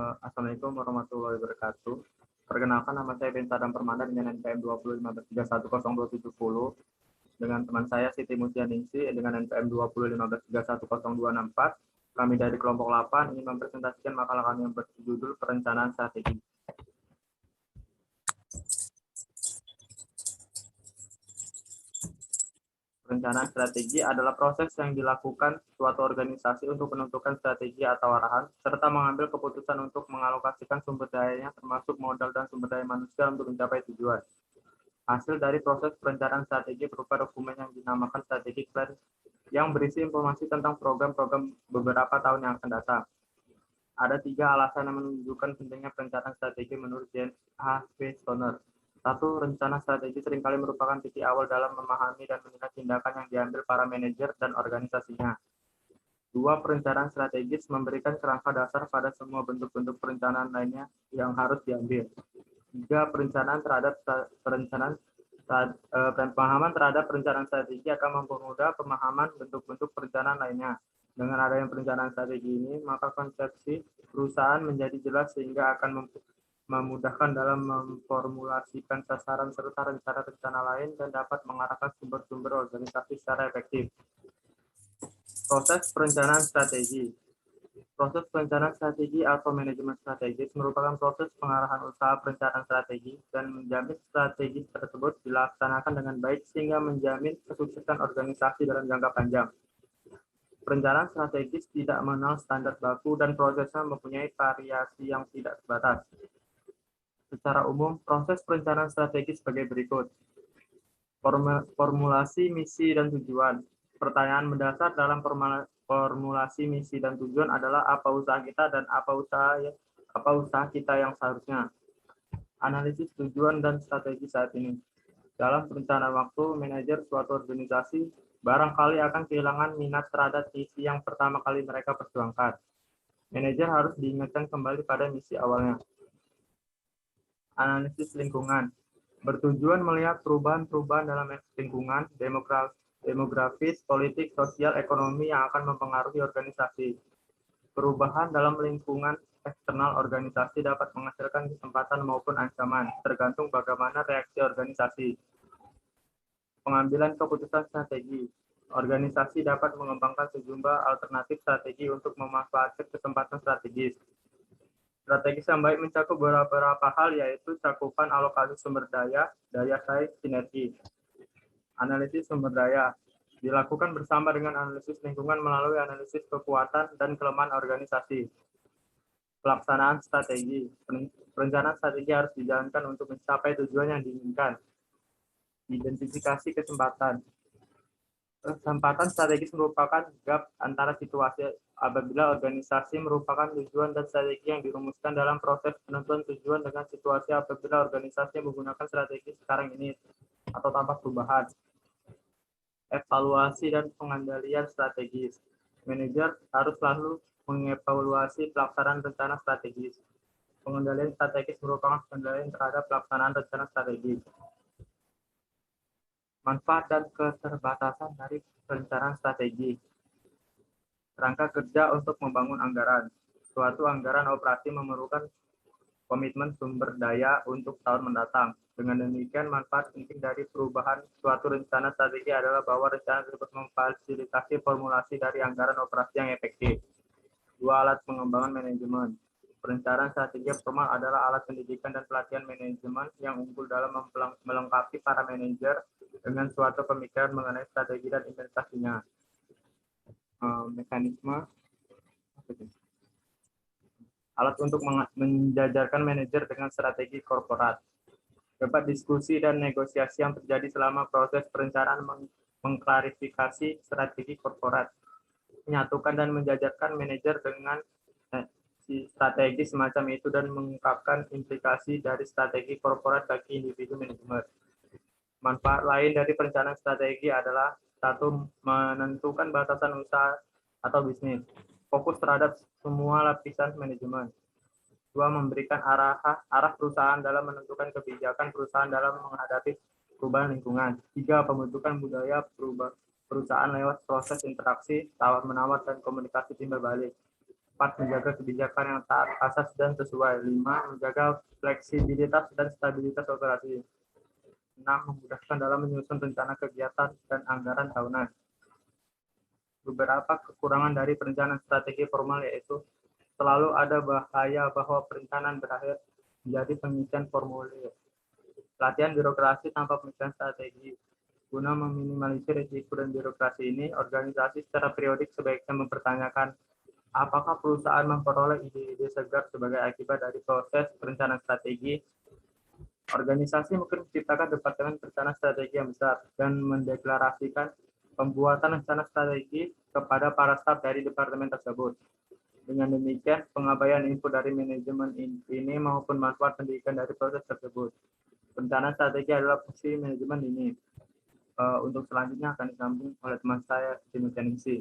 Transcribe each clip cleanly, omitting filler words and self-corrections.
Assalamualaikum warahmatullahi wabarakatuh. Perkenalkan, nama saya Ben Sadam Permanda dengan NPM 2015310270 dengan teman saya Siti Musyaningsi dengan NPM 2015310264. Kami dari kelompok 8 ingin mempresentasikan makalah kami yang berjudul Perencanaan Strategi. Perencanaan strategi adalah proses yang dilakukan suatu organisasi untuk menentukan strategi atau arahan, serta mengambil keputusan untuk mengalokasikan sumber dayanya termasuk modal dan sumber daya manusia untuk mencapai tujuan. Hasil dari proses perencanaan strategi berupa dokumen yang dinamakan strategic plan yang berisi informasi tentang program-program beberapa tahun yang akan datang. Ada 3 alasan yang menunjukkan pentingnya perencanaan strategi menurut James H. P. Stoner. 1. Rencana strategi seringkali merupakan titik awal dalam memahami dan menilai tindakan yang diambil para manajer dan organisasinya. 2. Perencanaan strategis memberikan kerangka dasar pada semua bentuk-bentuk perencanaan lainnya yang harus diambil. 3. Pemahaman terhadap perencanaan strategi akan mempermudah pemahaman bentuk-bentuk perencanaan lainnya. Dengan adanya perencanaan strategi ini, maka konsepsi perusahaan menjadi jelas sehingga akan memudahkan dalam memformulasikan sasaran serta rencana-rencana lain dan dapat mengarahkan sumber-sumber organisasi secara efektif. Proses perencanaan strategi. Proses perencanaan strategi atau manajemen strategis merupakan proses pengarahan usaha perencanaan strategi dan menjamin strategi tersebut dilaksanakan dengan baik sehingga menjamin kesuksesan organisasi dalam jangka panjang. Perencanaan strategis tidak mengenal standar baku dan prosesnya mempunyai variasi yang tidak terbatas. Secara umum, proses perencanaan strategis sebagai berikut. Formulasi misi dan tujuan. Pertanyaan mendasar dalam formulasi misi dan tujuan adalah apa usaha kita dan apa usaha kita yang seharusnya. Analisis tujuan dan strategi saat ini. Dalam perencanaan waktu, manajer suatu organisasi barangkali akan kehilangan minat terhadap misi yang pertama kali mereka perjuangkan. Manajer harus diingatkan kembali pada misi awalnya. Analisis lingkungan. Bertujuan melihat perubahan-perubahan dalam lingkungan, demografis, politik, sosial, ekonomi yang akan mempengaruhi organisasi. Perubahan dalam lingkungan eksternal organisasi dapat menghasilkan kesempatan maupun ancaman, tergantung bagaimana reaksi organisasi. Pengambilan keputusan strategi. Organisasi dapat mengembangkan sejumlah alternatif strategi untuk memanfaatkan kesempatan strategis. Strategis yang baik mencakup beberapa hal, yaitu cakupan alokasi sumber daya, daya saing, sinergi. Analisis sumber daya dilakukan bersama dengan analisis lingkungan melalui analisis kekuatan dan kelemahan organisasi. Pelaksanaan strategi. Perencanaan strategi harus dijalankan untuk mencapai tujuan yang diinginkan. Identifikasi kesempatan. Kesempatan strategis merupakan gap antara situasi apabila organisasi merupakan tujuan dan strategi yang dirumuskan dalam proses penentuan tujuan dengan situasi apabila organisasi menggunakan strategi sekarang ini atau tanpa perubahan. Evaluasi dan pengendalian strategis. Manajer harus selalu mengevaluasi pelaksanaan rencana strategis. Pengendalian strategis merupakan pengendalian terhadap pelaksanaan rencana strategis. Manfaat dan keterbatasan dari perencanaan strategi. Kerangka kerja untuk membangun anggaran. Suatu anggaran operasi memerlukan komitmen sumber daya untuk tahun mendatang. Dengan demikian, manfaat penting dari perubahan suatu rencana strategi adalah bahwa rencana tersebut memfasilitasi formulasi dari anggaran operasi yang efektif. 2. Alat pengembangan manajemen. Perencanaan strategi formal adalah alat pendidikan dan pelatihan manajemen yang unggul dalam melengkapi para manajer dengan suatu pemikiran mengenai strategi dan implementasinya. Mekanisme alat untuk menjajarkan manajer dengan strategi korporat. Debat diskusi dan negosiasi yang terjadi selama proses perencanaan mengklarifikasi strategi korporat. Menyatukan dan menjajarkan manajer dengan strategi semacam itu dan mengungkapkan implikasi dari strategi korporat bagi individu manajemen. Manfaat lain dari perencanaan strategi adalah 1. Menentukan batasan usaha atau bisnis. Fokus terhadap semua lapisan manajemen. 2. Memberikan arah perusahaan dalam menentukan kebijakan perusahaan dalam menghadapi perubahan lingkungan. 3. Pembentukan budaya perusahaan lewat proses interaksi, tawar-menawar, dan komunikasi timbal balik. 4. Menjaga kebijakan yang taat asas dan sesuai. 5. Menjaga fleksibilitas dan stabilitas operasi. 6. Memudahkan dalam menyusun rencana kegiatan dan anggaran tahunan. Beberapa kekurangan dari perencanaan strategi formal yaitu selalu ada bahaya bahwa perencanaan berakhir menjadi pengisian formulir. Pelatihan birokrasi tanpa pemikiran strategi. Guna meminimalisir risiko dan birokrasi ini, organisasi secara periodik sebaiknya mempertanyakan apakah perusahaan memperoleh ide-ide segar sebagai akibat dari proses perencanaan strategi. Organisasi mungkin menciptakan departemen perencanaan strategi yang besar dan mendeklarasikan pembuatan rencana strategi kepada para staf dari departemen tersebut. Dengan demikian, pengabaian input dari manajemen ini maupun manfaat pendidikan dari proses tersebut. Perencanaan strategi adalah fungsi manajemen ini. Untuk selanjutnya akan disambung oleh teman saya, Dimitri.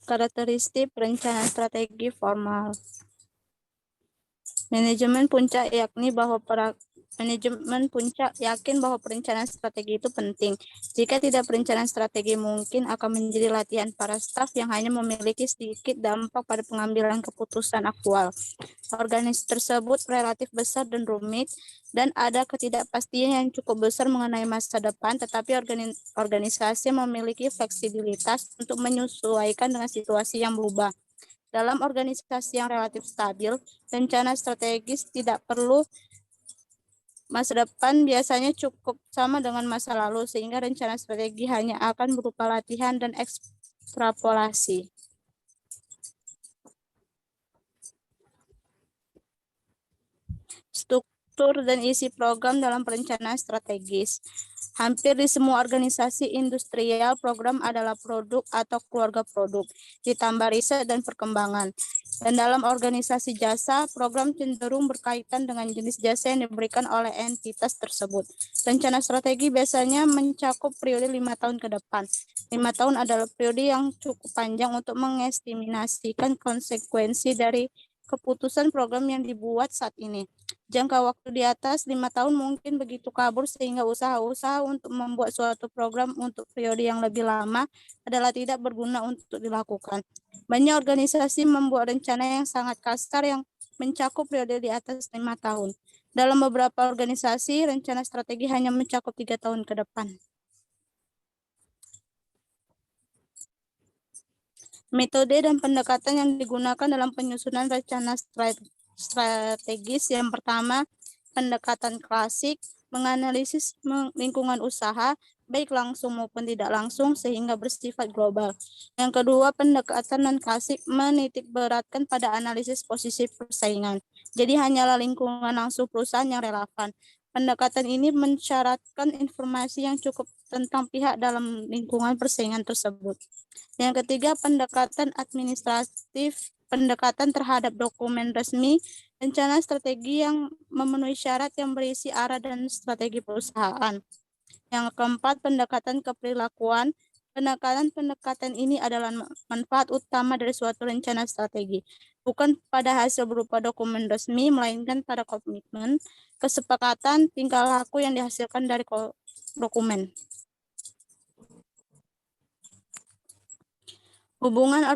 Karakteristik perencanaan strategi formal. Manajemen puncak yakin bahwa perencanaan strategi itu penting. Jika tidak, perencanaan strategi mungkin akan menjadi latihan para staf yang hanya memiliki sedikit dampak pada pengambilan keputusan aktual. Organisasi tersebut relatif besar dan rumit, dan ada ketidakpastian yang cukup besar mengenai masa depan, tetapi organisasi memiliki fleksibilitas untuk menyesuaikan dengan situasi yang berubah. Dalam organisasi yang relatif stabil, rencana strategis tidak perlu. Masa depan biasanya cukup sama dengan masa lalu, sehingga rencana strategi hanya akan berupa latihan dan ekstrapolasi. Struktur dan isi program dalam perencanaan strategis. Hampir di semua organisasi industrial, program adalah produk atau keluarga produk, ditambah riset dan perkembangan. Dan dalam organisasi jasa, program cenderung berkaitan dengan jenis jasa yang diberikan oleh entitas tersebut. Rencana strategi biasanya mencakup periode 5 tahun ke depan. 5 tahun adalah periode yang cukup panjang untuk mengestimasikan konsekuensi dari keputusan program yang dibuat saat ini. Jangka waktu di atas 5 tahun mungkin begitu kabur sehingga usaha-usaha untuk membuat suatu program untuk periode yang lebih lama adalah tidak berguna untuk dilakukan. Banyak organisasi membuat rencana yang sangat kasar yang mencakup periode di atas 5 tahun. Dalam beberapa organisasi, rencana strategi hanya mencakup 3 tahun ke depan. Metode dan pendekatan yang digunakan dalam penyusunan rencana strategis. Yang pertama, pendekatan klasik, menganalisis lingkungan usaha, baik langsung maupun tidak langsung, sehingga bersifat global. Yang kedua, pendekatan non-klasik, menitik beratkan pada analisis posisi persaingan. Jadi hanyalah lingkungan langsung perusahaan yang relevan. Pendekatan ini mensyaratkan informasi yang cukup tentang pihak dalam lingkungan persaingan tersebut. Yang ketiga, pendekatan administratif, pendekatan terhadap dokumen resmi, rencana strategi yang memenuhi syarat yang berisi arah dan strategi perusahaan. Yang keempat, pendekatan keperilakuan. Pendekatan ini adalah manfaat utama dari suatu rencana strategi, bukan pada hasil berupa dokumen resmi, melainkan pada komitmen, kesepakatan, tingkah laku yang dihasilkan dari dokumen. Hubungan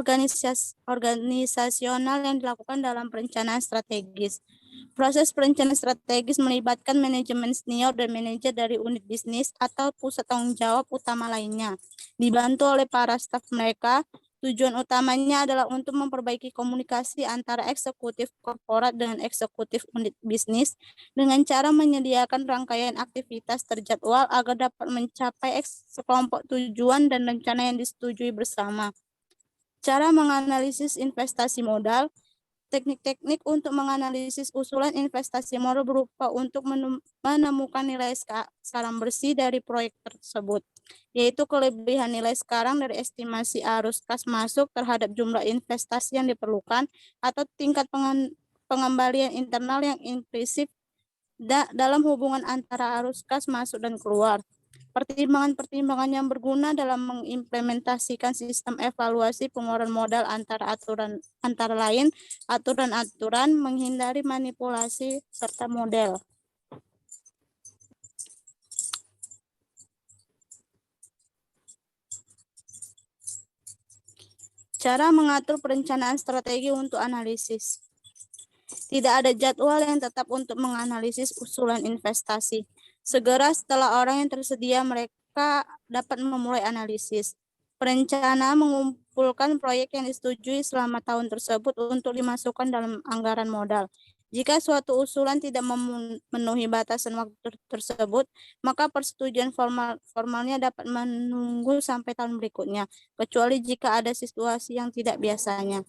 organisasional yang dilakukan dalam perencanaan strategis. Proses perencanaan strategis melibatkan manajemen senior dan manajer dari unit bisnis atau pusat tanggung jawab utama lainnya. Dibantu oleh para staf mereka, tujuan utamanya adalah untuk memperbaiki komunikasi antara eksekutif korporat dengan eksekutif unit bisnis dengan cara menyediakan rangkaian aktivitas terjadwal agar dapat mencapai sekelompok tujuan dan rencana yang disetujui bersama. Cara menganalisis investasi modal. Teknik-teknik untuk menganalisis usulan investasi modal berupa untuk menemukan nilai sekarang bersih dari proyek tersebut, yaitu kelebihan nilai sekarang dari estimasi arus kas masuk terhadap jumlah investasi yang diperlukan atau tingkat pengembalian internal yang implisit dalam hubungan antara arus kas masuk dan keluar. Pertimbangan-pertimbangan yang berguna dalam mengimplementasikan sistem evaluasi pengeluaran modal antara lain aturan-aturan menghindari manipulasi serta model. Cara mengatur perencanaan strategi untuk analisis. Tidak ada jadwal yang tetap untuk menganalisis usulan investasi. Segera setelah orang yang tersedia, mereka dapat memulai analisis. Perencana mengumpulkan proyek yang disetujui selama tahun tersebut untuk dimasukkan dalam anggaran modal. Jika suatu usulan tidak memenuhi batasan waktu tersebut, maka persetujuan formalnya dapat menunggu sampai tahun berikutnya, kecuali jika ada situasi yang tidak biasanya.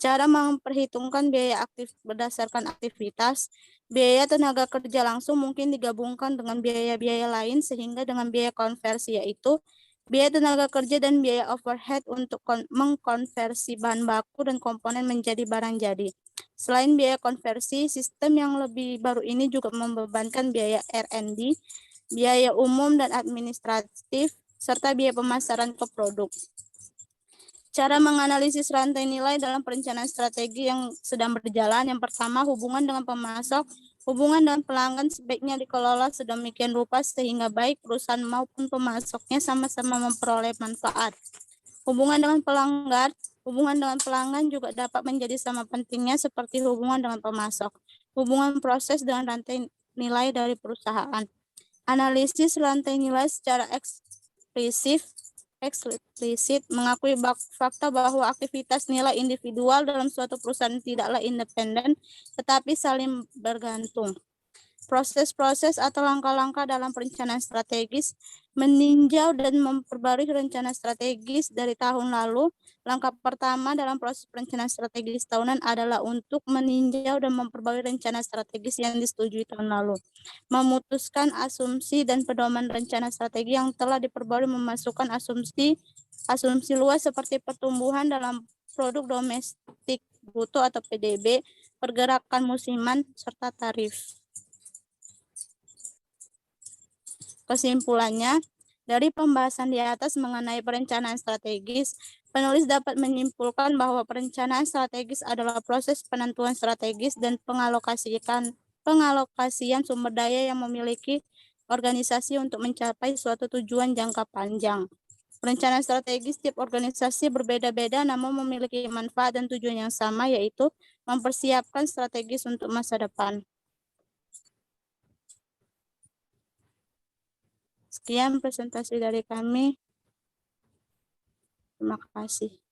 Cara memperhitungkan biaya aktif berdasarkan aktivitas, biaya tenaga kerja langsung mungkin digabungkan dengan biaya-biaya lain sehingga dengan biaya konversi yaitu biaya tenaga kerja dan biaya overhead untuk mengkonversi bahan baku dan komponen menjadi barang jadi. Selain biaya konversi, sistem yang lebih baru ini juga membebankan biaya R&D, biaya umum dan administratif, serta biaya pemasaran ke produk. Cara menganalisis rantai nilai dalam perencanaan strategi yang sedang berjalan. Yang pertama, hubungan dengan pemasok. Hubungan dengan pelanggan sebaiknya dikelola sedemikian rupa sehingga baik perusahaan maupun pemasoknya sama-sama memperoleh manfaat. Hubungan dengan pelanggan. Hubungan dengan pelanggan juga dapat menjadi sama pentingnya seperti hubungan dengan pemasok. Hubungan proses dengan rantai nilai dari perusahaan. Analisis rantai nilai secara eksplisit mengakui fakta bahwa aktivitas nilai individual dalam suatu perusahaan tidaklah independen, tetapi saling bergantung. Proses-proses atau langkah-langkah dalam perencanaan strategis, meninjau dan memperbarui rencana strategis dari tahun lalu. Langkah pertama dalam proses perencanaan strategis tahunan adalah untuk meninjau dan memperbarui rencana strategis yang disetujui tahun lalu. Memutuskan asumsi dan pedoman rencana strategi yang telah diperbarui, memasukkan asumsi luas seperti pertumbuhan dalam produk domestik bruto atau PDB, pergerakan musiman, serta tarif. Kesimpulannya, dari pembahasan di atas mengenai perencanaan strategis, penulis dapat menyimpulkan bahwa perencanaan strategis adalah proses penentuan strategis dan pengalokasian sumber daya yang memiliki organisasi untuk mencapai suatu tujuan jangka panjang. Perencanaan strategis tiap organisasi berbeda-beda namun memiliki manfaat dan tujuan yang sama, yaitu mempersiapkan strategis untuk masa depan. Sekian presentasi dari kami. Terima kasih.